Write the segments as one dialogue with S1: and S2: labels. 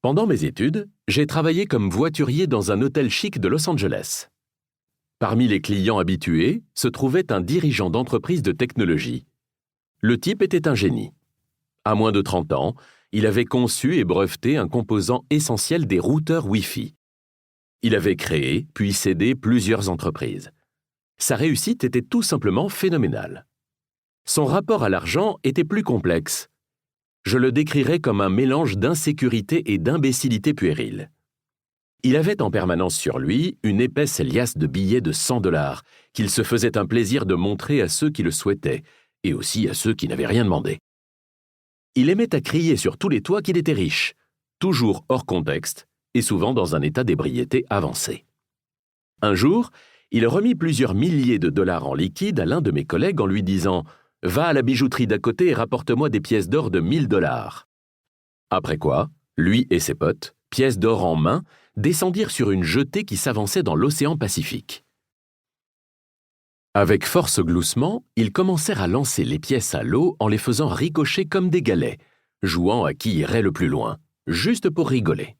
S1: Pendant mes études, j'ai travaillé comme voiturier dans un hôtel chic de Los Angeles. Parmi les clients habitués se trouvait un dirigeant d'entreprise de technologie. Le type était un génie. À moins de 30 ans, il avait conçu et breveté un composant essentiel des routeurs Wi-Fi. Il avait créé, puis cédé plusieurs entreprises. Sa réussite était tout simplement phénoménale. Son rapport à l'argent était plus complexe. Je le décrirais comme un mélange d'insécurité et d'imbécilité puérile. Il avait en permanence sur lui une épaisse liasse de billets de $100 qu'il se faisait un plaisir de montrer à ceux qui le souhaitaient et aussi à ceux qui n'avaient rien demandé. Il aimait à crier sur tous les toits qu'il était riche, toujours hors contexte et souvent dans un état d'ébriété avancé. Un jour, il remit plusieurs milliers de dollars en liquide à l'un de mes collègues en lui disant « Va à la bijouterie d'à côté et rapporte-moi des pièces d'or de $1000. » Après quoi, lui et ses potes, pièces d'or en main, descendirent sur une jetée qui s'avançait dans l'océan Pacifique. Avec force gloussement, ils commencèrent à lancer les pièces à l'eau en les faisant ricocher comme des galets, jouant à qui irait le plus loin, juste pour rigoler.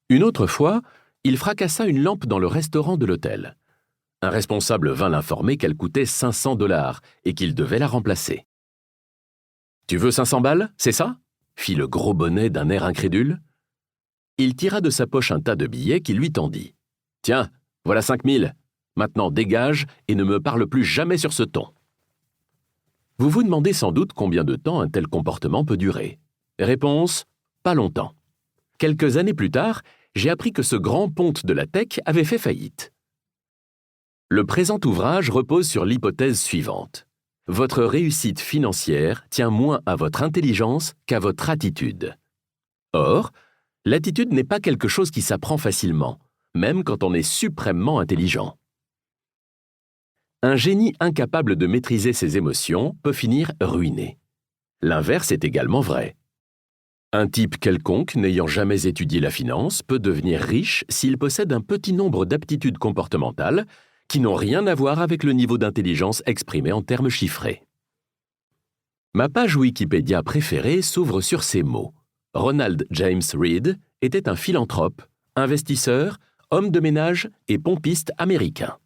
S1: Une autre fois, il fracassa une lampe dans le restaurant de l'hôtel. Un responsable vint l'informer qu'elle coûtait $500 et qu'il devait la remplacer. « Tu veux 500 balles, c'est ça ?» fit le gros bonnet d'un air incrédule. Il tira de sa poche un tas de billets qu'il lui tendit. « Tiens, voilà 5000. Maintenant dégage et ne me parle plus jamais sur ce ton. » Vous vous demandez sans doute combien de temps un tel comportement peut durer. Réponse : pas longtemps. Quelques années plus tard, j'ai appris que ce grand ponte de la tech avait fait faillite. Le présent ouvrage repose sur l'hypothèse suivante. Votre réussite financière tient moins à votre intelligence qu'à votre attitude. Or, l'attitude n'est pas quelque chose qui s'apprend facilement, même quand on est suprêmement intelligent. Un génie incapable de maîtriser ses émotions peut finir ruiné. L'inverse est également vrai. Un type quelconque n'ayant jamais étudié la finance peut devenir riche s'il possède un petit nombre d'aptitudes comportementales qui n'ont rien à voir avec le niveau d'intelligence exprimé en termes chiffrés. Ma page Wikipédia préférée s'ouvre sur ces mots. Ronald James Reed était un philanthrope, investisseur, homme de ménage et pompiste américain.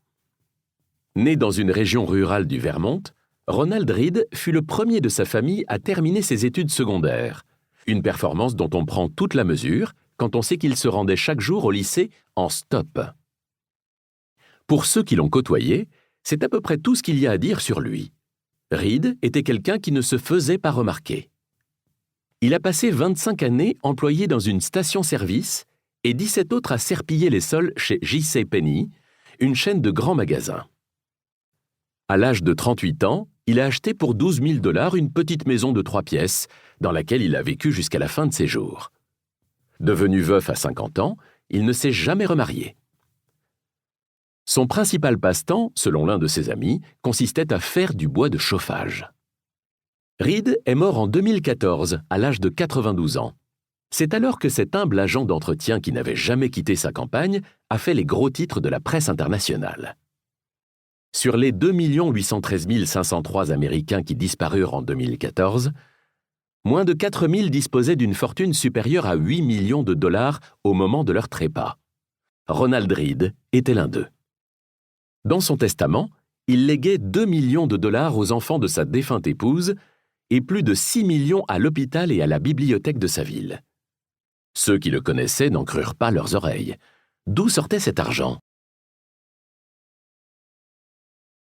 S1: Né dans une région rurale du Vermont, Ronald Reed fut le premier de sa famille à terminer ses études secondaires, une performance dont on prend toute la mesure quand on sait qu'il se rendait chaque jour au lycée en stop. Pour ceux qui l'ont côtoyé, c'est à peu près tout ce qu'il y a à dire sur lui. Reed était quelqu'un qui ne se faisait pas remarquer. Il a passé 25 années employé dans une station-service et 17 autres à serpiller les sols chez JCPenney, une chaîne de grands magasins. À l'âge de 38 ans, il a acheté pour $12 000 une petite maison de 3 pièces, dans laquelle il a vécu jusqu'à la fin de ses jours. Devenu veuf à 50 ans, il ne s'est jamais remarié. Son principal passe-temps, selon l'un de ses amis, consistait à faire du bois de chauffage. Reed est mort en 2014, à l'âge de 92 ans. C'est alors que cet humble agent d'entretien qui n'avait jamais quitté sa campagne a fait les gros titres de la presse internationale. Sur les 2 813 503 Américains qui disparurent en 2014, moins de 4 000 disposaient d'une fortune supérieure à 8 millions de dollars au moment de leur trépas. Ronald Reed était l'un d'eux. Dans son testament, il léguait 2 millions de dollars aux enfants de sa défunte épouse et plus de 6 millions à l'hôpital et à la bibliothèque de sa ville. Ceux qui le connaissaient n'en crurent pas leurs oreilles. D'où sortait cet argent ?